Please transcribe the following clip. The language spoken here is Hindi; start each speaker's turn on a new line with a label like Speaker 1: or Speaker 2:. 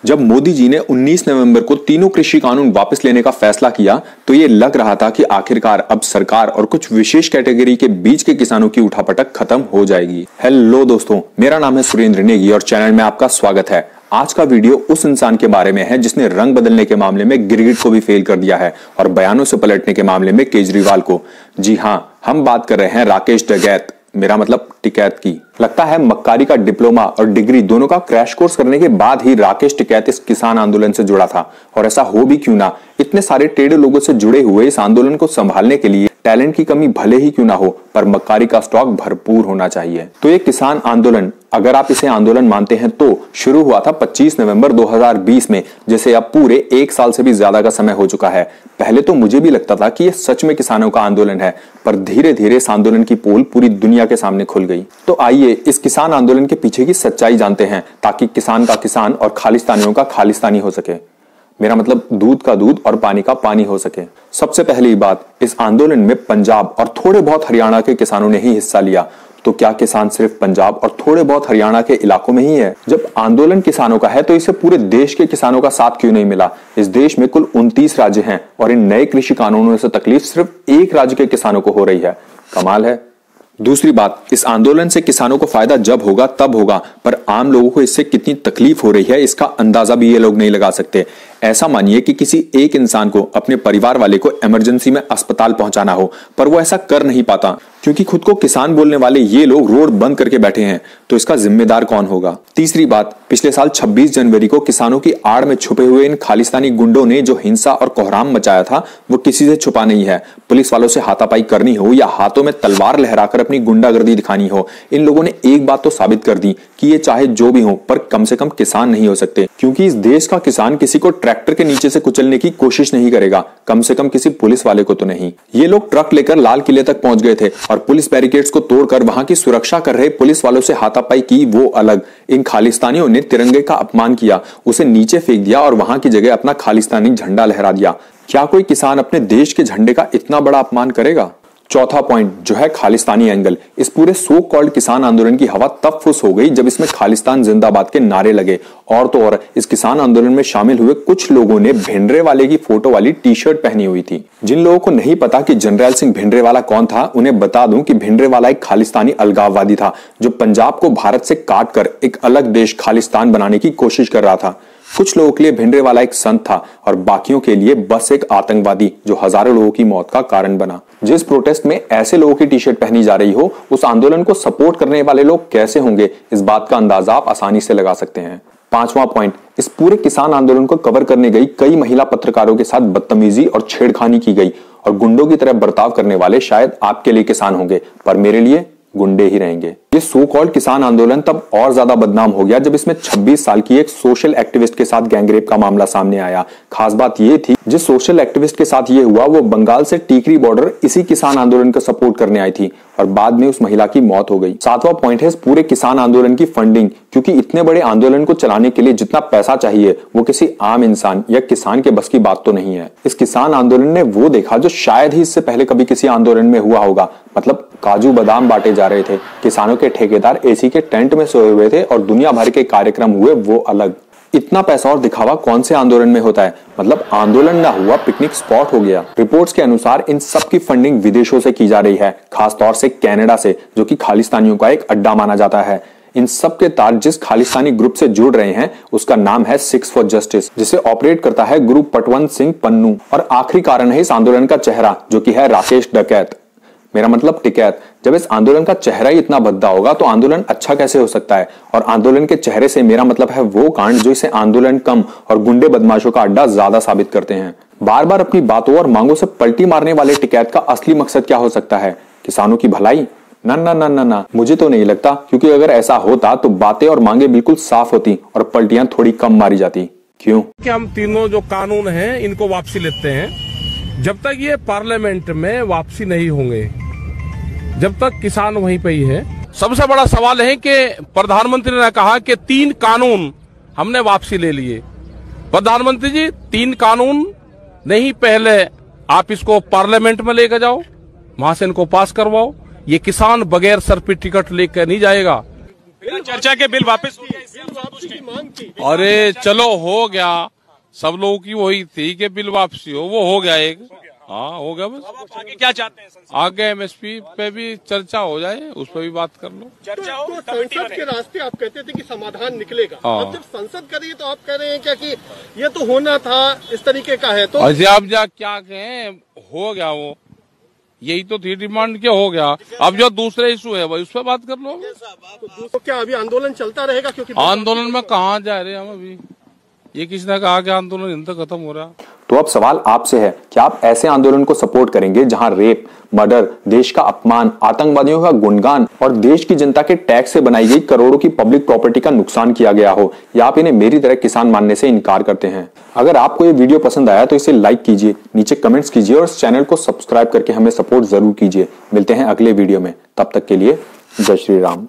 Speaker 1: जब मोदी जी ने 19 नवंबर को तीनों कृषि कानून वापस लेने का फैसला किया तो ये लग रहा था कि आखिरकार अब सरकार और कुछ विशेष कैटेगरी के बीच के किसानों की उठापटक खत्म हो जाएगी। हेलो दोस्तों, मेरा नाम है सुरेंद्र नेगी और चैनल में आपका स्वागत है। आज का वीडियो उस इंसान के बारे में है जिसने रंग बदलने के मामले में गिरगिट को भी फेल कर दिया है और बयानों से पलटने के मामले में केजरीवाल को। जी हां, हम बात कर रहे हैं राकेश डकैत, मेरा मतलब टिकैत की। लगता है मक्कारी का डिप्लोमा और डिग्री दोनों का क्रैश कोर्स करने के बाद ही राकेश टिकैत इस किसान आंदोलन से जुड़ा था। और ऐसा हो भी क्यों ना, इतने सारे टेढ़े लोगों से जुड़े हुए इस आंदोलन को संभालने के लिए टैलेंट की कमी भले ही क्यों ना हो, पर मक्कारी का स्टॉक भरपूर होना चाहिए। तो ये किसान आंदोलन, अगर आप इसे आंदोलन मानते हैं, तो शुरू हुआ था 25 नवंबर 2020 में, जैसे अब पूरे 1 साल से भी ज्यादा का समय हो चुका है। पहले तो मुझे भी लगता था कि यह सच में किसानों का आंदोलन है, पर धीरे धीरे इस आंदोलन की पोल पूरी दुनिया के सामने खुल गई। तो आइए इस किसान आंदोलन के पीछे की सच्चाई जानते हैं, ताकि किसान का किसान और खालिस्तानियों का खालिस्तानी हो सके। मेरा मतलब दूध का दूध और पानी का पानी हो सके। सबसे पहली बात, इस आंदोलन में पंजाब और थोड़े बहुत हरियाणा के किसानों ने ही हिस्सा लिया। तो क्या किसान सिर्फ पंजाब और थोड़े बहुत हरियाणा के इलाकों में ही है? जब आंदोलन किसानों का है तो इसे पूरे देश के किसानों का साथ क्यों नहीं मिला? इस देश में कुल 29 राज्य हैं और इन नए कृषि कानूनों से तकलीफ सिर्फ एक राज्य के किसानों को हो रही है। कमाल है। दूसरी बात, इस आंदोलन से किसानों को फायदा जब होगा तब होगा, पर आम लोगों को इससे कितनी तकलीफ हो रही है इसका अंदाजा भी ये लोग नहीं लगा सकते। ऐसा मानिए कि किसी एक इंसान को अपने परिवार वाले को इमरजेंसी में अस्पताल पहुंचाना हो, पर वो ऐसा कर नहीं पाता क्योंकि खुद को किसान बोलने वाले ये लोग रोड बंद करके बैठे हैं। तो इसका जिम्मेदार कौन होगा? तीसरी बात, पिछले साल 26 जनवरी को किसानों की आड़ में छुपे हुए इन खालिस्तानी गुंडों ने जो हिंसा और कोहराम मचाया था वो किसी से छुपा नहीं है। पुलिस वालों से हाथापाई करनी हो या हाथों में तलवार लहराकर अपनी गुंडागर्दी दिखानी हो, इन लोगों ने एक बात तो साबित कर दी कि ये चाहे जो भी हो पर कम से कम किसान नहीं हो सकते, क्योंकि इस देश का किसान किसी को ट्रैक्टर के नीचे से कुचलने की कोशिश नहीं करेगा, कम से कम किसी पुलिस वाले को तो नहीं। ये लोग ट्रक लेकर लाल किले तक पहुंच गए थे और पुलिस बैरिकेड्स को तोड़कर वहां की सुरक्षा कर रहे पुलिस वालों से हाथापाई की, वो अलग। इन खालिस्तानियों ने तिरंगे का अपमान किया, उसे नीचे फेंक दिया और वहां की जगह अपना खालिस्तानी झंडा लहरा दिया। क्या कोई किसान अपने देश के झंडे का इतना बड़ा अपमान करेगा? चौथा पॉइंट जो है खालिस्तानी एंगल। इस पूरे सो कॉल्ड किसान आंदोलन की हवा तब फुस हो गई जब इसमें खालिस्तान जिंदाबाद के नारे लगे। और तो और इस किसान आंदोलन में शामिल हुए कुछ लोगों ने भिंडरेवाले की फोटो वाली टी शर्ट पहनी हुई थी। जिन लोगों को नहीं पता कि जनरल सिंह भिंडरेवाला कौन था, उन्हें बता दूं कि भिंडरेवाला एक खालिस्तानी अलगाववादी था जो पंजाब को भारत से काट कर एक अलग देश खालिस्तान बनाने की कोशिश कर रहा था। कुछ लोगों के लिए भिंडरेवाला एक संत था और बाकियों के लिए बस एक आतंकवादी जो हजारों लोगों की मौत का कारण बना। जिस प्रोटेस्ट में ऐसे लोगों की टी शर्ट पहनी जा रही हो, उस आंदोलन को सपोर्ट करने वाले लोग कैसे होंगे, इस बात का अंदाजा आप आसानी से लगा सकते हैं। पांचवा पॉइंट, इस पूरे किसान आंदोलन को कवर करने गई कई महिला पत्रकारों के साथ बदतमीजी और छेड़खानी की गई और गुंडों की तरह बर्ताव करने वाले शायद आपके लिए किसान होंगे, पर मेरे लिए गुंडे ही रहेंगे। ये सो कॉल्ड किसान आंदोलन तब और ज्यादा बदनाम हो गया जब इसमें 26 साल की एक सोशल एक्टिविस्ट के साथ गैंगरेप का मामला सामने आया। खास बात ये थी, जिस सोशल एक्टिविस्ट के साथ ये हुआ वो बंगाल से टीकरी बॉर्डर इसी किसान आंदोलन का सपोर्ट करने आई थी और बाद में उस महिला की मौत हो गई। सातवां पॉइंट है इस पूरे किसान आंदोलन की फंडिंग, क्योंकि इतने बड़े आंदोलन को चलाने के लिए जितना पैसा चाहिए वो किसी आम इंसान या किसान के बस की बात तो नहीं है। इस किसान आंदोलन ने वो देखा जो शायद ही इससे पहले कभी किसी आंदोलन में हुआ होगा, मतलब काजू बादाम बांटे जा रहे थे, किसानों के ठेकेदार एसी के टेंट में सोए हुए थे और दुनिया भर के कार्यक्रम हुए, वो अलग। इतना पैसा और दिखावा कौन से आंदोलन में होता है? मतलब आंदोलन ना हुआ, पिकनिक स्पॉट हो गया। रिपोर्ट्स के अनुसार इन सब की फंडिंग विदेशों से की जा रही है, खासतौर से कनाडा से, जो कि खालिस्तानियों का एक अड्डा माना जाता है। इन सब के तार जिस खालिस्तानी ग्रुप से जुड़ रहे हैं उसका नाम है सिक्स फॉर जस्टिस, जिसे ऑपरेट करता है गुरु पटवंत सिंह पन्नू। और आखिरी कारण है इस आंदोलन का चेहरा, जो कि है राकेश डकैत, मेरा मतलब टिकैत। जब इस आंदोलन का चेहरा ही इतना भद्दा होगा तो आंदोलन अच्छा कैसे हो सकता है? और आंदोलन के चेहरे से मेरा मतलब है वो कांड जो इसे आंदोलन कम और गुंडे बदमाशों का अड्डा ज्यादा साबित करते हैं। बार बार अपनी बातों और मांगों से पलटी मारने वाले टिकैत का असली मकसद क्या हो सकता है? किसानों की भलाई? ना ना ना ना ना, मुझे तो नहीं लगता, क्योंकि अगर ऐसा होता तो बातें और मांगे बिल्कुल साफ होती और पलटियां थोड़ी कम मारी जाती। क्यों?
Speaker 2: कि हम तीनों जो कानून हैं इनको वापसी लेते हैं। जब तक ये पार्लियामेंट में वापसी नहीं होंगे, जब तक किसान वहीं पे ही है। सबसे बड़ा सवाल है कि प्रधानमंत्री ने कहा कि 3 कानून हमने वापसी ले लिए। प्रधानमंत्री जी, 3 कानून नहीं, पहले आप इसको पार्लियामेंट में लेकर जाओ, वहां से इनको पास करवाओ। ये किसान बगैर सर पे टिकट लेकर नहीं जाएगा।
Speaker 3: चर्चा के बिल वापस वापसी की मांग की।
Speaker 2: अरे चलो हो गया, सब लोगों की वही थी कि बिल वापसी वो हो गया एक। हाँ हो गया बस।
Speaker 3: अब आप आगे क्या चाहते हैं?
Speaker 2: आगे एमएसपी पे भी चर्चा हो जाए, उस पर भी बात कर लो।
Speaker 3: चर्चा हो, संसद के रास्ते आप कहते थे कि समाधान निकलेगा।
Speaker 2: हाँ।
Speaker 3: अब जब संसद कर रही है तो आप कह रहे हैं क्या कि ये तो होना था, इस तरीके का है तो
Speaker 2: अजय आप जा क्या कहें, हो गया वो, यही तो थी डिमांड क्या हो गया। अब जो दूसरे इशू है भाई उस पर बात कर लो।
Speaker 3: तो क्या अभी आंदोलन चलता रहेगा? क्योंकि
Speaker 2: आंदोलन में कहाँ जा रहे हैं हम अभी, ये किसी ने कहा कि आंदोलन इन तक खत्म हो रहा।
Speaker 1: तो अब सवाल आपसे है कि आप ऐसे आंदोलन को सपोर्ट करेंगे जहां रेप, मर्डर, देश का अपमान, आतंकवादियों का गुणगान और देश की जनता के टैक्स से बनाई गई करोड़ों की पब्लिक प्रॉपर्टी का नुकसान किया गया हो, या आप इन्हें मेरी तरह किसान मानने से इनकार करते हैं? अगर आपको ये वीडियो पसंद आया तो इसे लाइक कीजिए, नीचे कमेंट्स कीजिए और इस चैनल को सब्सक्राइब करके हमें सपोर्ट जरूर कीजिए। मिलते हैं अगले वीडियो में, तब तक के लिए जय श्री राम।